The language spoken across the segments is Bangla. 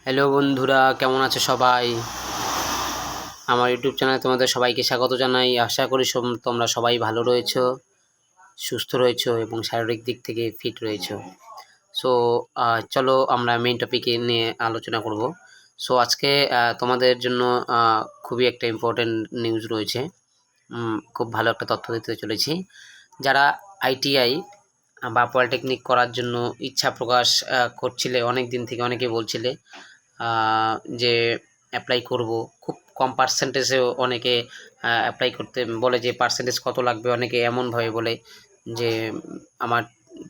হ্যালো বন্ধুরা, কেমন আছো সবাই? আমার ইউটিউব চ্যানেলে তোমাদের সবাইকে স্বাগত জানাই। আশা করি তোমরা সবাই ভালো রয়েছো, সুস্থ রয়েছো এবং শারীরিক দিক থেকে ফিট রয়েছো। সো চলো আমরা মেইন টপিকে নিয়ে আলোচনা করব। সো আজকে তোমাদের জন্য খুবই একটা ইম্পর্টেন্ট নিউজ রয়েছে। খুব ভালো একটা তথ্য দিতে চলেছি। যারা আইটিআই বা পলিটেকনিক করার জন্য ইচ্ছা প্রকাশ করছিলে, অনেক দিন থেকে অনেকে বলছিলে যে অ্যাপ্লাই করব, খুব কম পার্সেন্টেজেও অনেকে অ্যাপ্লাই করতে বলে যে পার্সেন্টেজ কত লাগবে, অনেকে এমনভাবে বলে যে আমার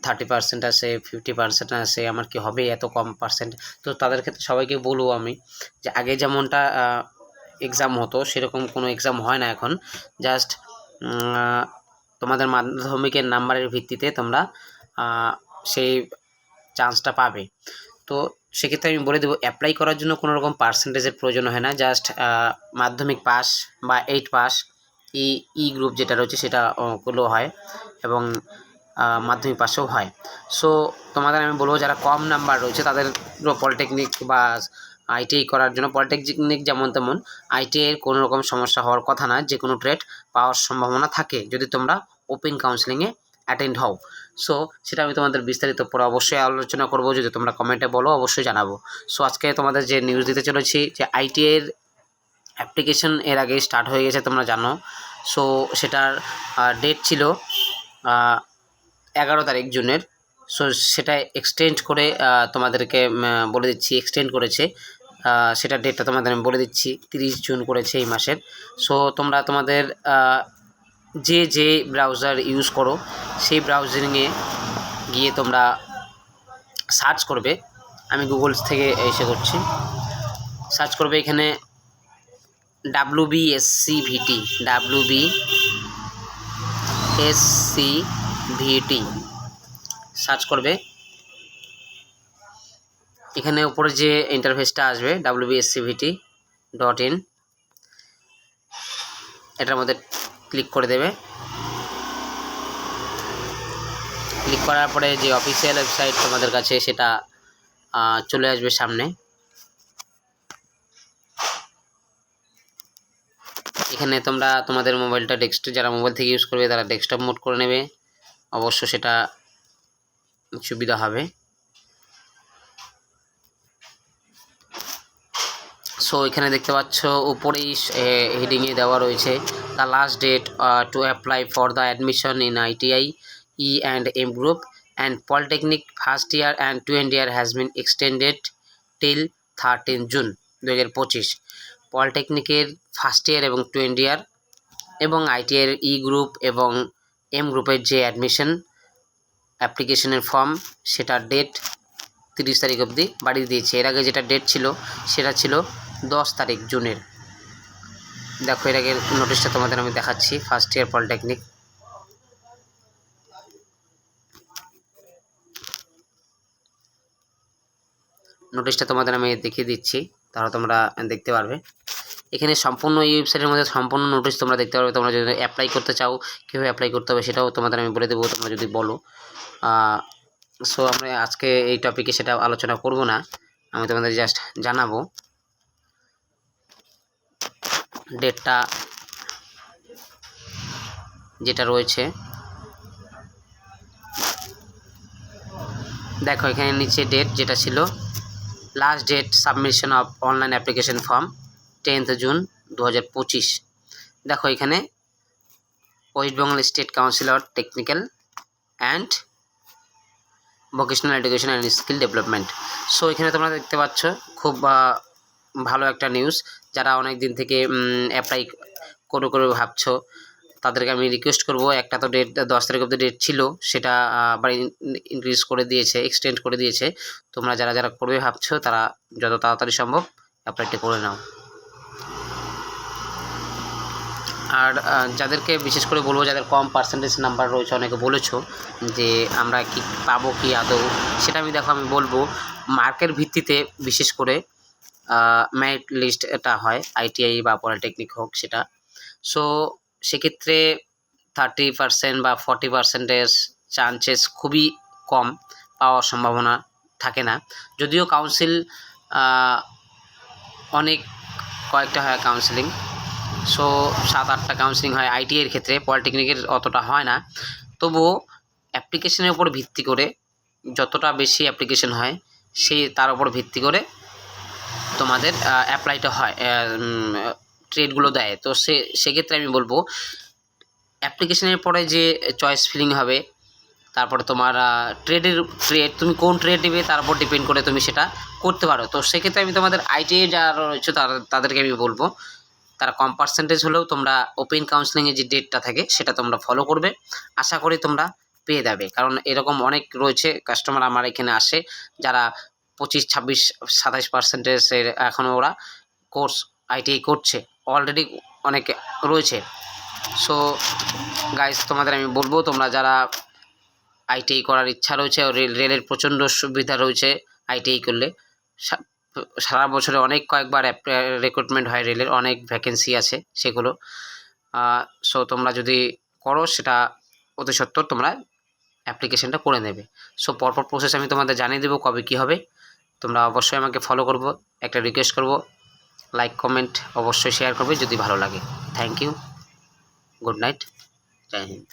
30% আছে, 50% আছে, আমার কি হবে এত কম পার্সেন্ট। তো তাদের ক্ষেত্রে সবাইকে বলবো আমি যে আগে যেমনটা এক্সাম হতো সেরকম কোনো এক্সাম হয় না এখন। জাস্ট তোমাদের মাধ্যমিকের নাম্বারের ভিত্তিতে তোমরা সেই চান্সটা পাবে। তো সেক্ষেত্রে আমি বলে দেবো, অ্যাপ্লাই করার জন্য কোনো রকম পার্সেন্টেজের প্রয়োজন হয় না। জাস্ট মাধ্যমিক পাস বা 8 পাস, ই গ্রুপ যেটা রয়েছে সেটা গুলো হয় এবং মাধ্যমিক পাসেও হয়। সো তোমাদের আমি বলবো যারা কম নাম্বার রয়েছে তাদের পলিটেকনিক বা আইটিআই করার জন্য, পলিটেকনিক যেমন তেমন আইটিআইয়ের কোনো রকম সমস্যা হওয়ার কথা না, যে কোনো ট্রেড পাওয়ার সম্ভাবনা থাকে যদি তোমরা ওপেন কাউন্সেলিংয়ে অ্যাটেন্ড হও। সো সেটা আমি তোমাদের বিস্তারিত পরে অবশ্যই আলোচনা করব, যদি তোমরা কমেন্টে বলো অবশ্যই জানাবো। সো আজকে তোমাদের যে নিউজ দিতে চলেছি যে আইটিআইয়ের অ্যাপ্লিকেশন এর আগে স্টার্ট হয়ে গেছে তোমরা জানো। সো সেটার ডেট ছিল 11 তারিখ জুনের। সো সেটা এক্সটেন্ড করে তোমাদেরকে বলে দিচ্ছি, এক্সটেন্ড করেছে। সেটার ডেটটা তোমাদের আমি বলে দিচ্ছি, 30 জুন করেছে এই মাসের। সো তোমরা তোমাদের যে ব্রাউজার ইউজ করো সেই ব্রাউজিংয়ে গিয়ে তোমরা সার্চ করবে। আমি গুগল থেকে এসে করছি, সার্চ করবে এখানে WBSCVT, WBSCVT সার্চ করবে। এখানে উপরে যে ইন্টারফেসটা আসবে WBSCVT.in, এটার মধ্যে ক্লিক করে দেবে। ক্লিক করার পরে যে অফিসিয়াল ওয়েবসাইট তোমাদের কাছে সেটা চলে আসবে সামনে। এখানে তোমরা তোমাদের মোবাইলটা যারা মোবাইল থেকে ইউজ করবে তারা ডেস্কটপ মোড করে নেবে, অবশ্য সেটা সুবিধা হবে। সো এখানে দেখতে পাচ্ছ উপরেই হেডিংয়ে দেওয়া রয়েছে the last date to apply for the admission in ITI E and M group and polytechnic first year and 2nd year has been extended till 13 June 2025। পলিটেকনিকের ফার্স্ট ইয়ার এবং 2nd ইয়ার এবং আইটিআইয়ের ই গ্রুপ এবং এম গ্রুপের যে অ্যাডমিশন অ্যাপ্লিকেশনের ফর্ম সেটার ডেট 30 তারিখ অবধি বাড়িয়ে দিয়েছে। এর আগে যেটা ডেট ছিল সেটা ছিল 10 তারিখ জুনের। দেখো এর আগের নোটিশটা তোমাদের আমি দেখাচ্ছি, ফার্স্ট ইয়ার পলিটেকনিক। নোটিশটা তোমাদের আমি দেখিয়ে দিচ্ছি, তাহলে তোমরা দেখতে পারবে। এখানে সম্পূর্ণ এই ওয়েবসাইটের মধ্যে সম্পূর্ণ নোটিশ তোমরা দেখতে পারবে। তোমরা যদি অ্যাপ্লাই করতে চাও কীভাবে অ্যাপ্লাই করতে হবে সেটাও তোমাদের আমি বলে দেবো, তোমরা যদি বলো। সো আমরা আজকে এই টপিকে সেটা আলোচনা করব না, আমি তোমাদের জাস্ট জানাবো ডেটটা যেটা রয়েছে। দেখো এখানে নিচে ডেট যেটা ছিল, last date submission of online application form 10th June 2025। দেখো এখানে West Bengal state council of technical and vocational education and skill development. So এখানে তোমরা দেখতে পাচ্ছ খুব ভালো একটা নিউজ। যারা অনেক দিন থেকে অ্যাপ্লাই করে ভাবছো তাদেরকে আমি রিকোয়েস্ট করব, একটা তো ডেট 10 তারিখ অবধি ডেট ছিল, সেটা আবার ইনক্রিজ করে দিয়েছে, এক্সটেন্ড করে দিয়েছে। তোমরা যারা যারা করবে ভাবছো তারা যত তাড়াতাড়ি সম্ভব অ্যাপ্লাইটা করে নাও। আর যাদেরকে বিশেষ করে বলবো, যাদের কম পার্সেন্টেজ নাম্বার রয়েছে, অনেকে বলেছো যে আমরা কি পাবো কি আদৌ, সেটা আমি বলবো মার্কের ভিত্তিতে বিশেষ করে মেরিট লিস্ট এটা হয়, আইটিআই বা পলিটেকনিক হোক সেটা। সো সেক্ষেত্রে 30% বা 40% চান্সেস খুবই কম, পাওয়ার সম্ভাবনা থাকে না। যদিও কাউন্সিল অনেক কয়েকটা হয় কাউন্সেলিং, সো 7-8টা কাউন্সেলিং হয় আইটিআইয়ের ক্ষেত্রে, পলিটেকনিকের অতটা হয় না। তবুও অ্যাপ্লিকেশনের উপর ভিত্তি করে যতটা বেশি অ্যাপ্লিকেশন হয় তার উপর ভিত্তি করে তোমাদের অ্যাপ্লাইটা হয়, ট্রেডগুলো দেয়। তো সেক্ষেত্রে আমি বলবো অ্যাপ্লিকেশনের পরে যে চয়েস ফিলিং হবে, তারপরে তোমার ট্রেড তুমি কোন ট্রেড নেবে তার উপর ডিপেন্ড করে তুমি সেটা করতে পারো। তো সেক্ষেত্রে আমি তোমাদের আইটিআই যারা রয়েছে তাদেরকে আমি বলবো তারা কম পার্সেন্টেজ হলেও তোমরা ওপেন কাউন্সেলিংয়ের যে ডেটটা থাকে সেটা তোমরা ফলো করবে, আশা করি তোমরা পেয়ে যাবে। কারণ এরকম অনেক রয়েছে কাস্টমার আমার এখানে আসে যারা 25, 26, 27% এখনও ওরা কোর্স আইটিআই করছে, অলরেডি অনেকে রয়েছে। সো গাইস, তোমাদের আমি বলবো তোমরা যারা আইটিআই করার ইচ্ছা রয়েছে, রেলের প্রচণ্ড সুবিধা রয়েছে আইটিআই করলে, সারা বছরে কয়েকবার রিক্রুটমেন্ট হয়, রেলের অনেক ভ্যাকেন্সি আছে সেগুলো। সো তোমরা যদি করো সেটা অতি সত্বর তোমরা অ্যাপ্লিকেশনটা করে নেবে। সো পরপর প্রসেস আমি তোমাদের জানিয়ে দেবো কবে কী হবে। তোমরা অবশ্যই আমাকে ফলো করবো, একটা রিকোয়েস্ট করবো, লাইক কমেন্ট অবশ্যই শেয়ার করবে যদি ভালো লাগে। থ্যাংক ইউ, গুড নাইট, জয় হিন্দ।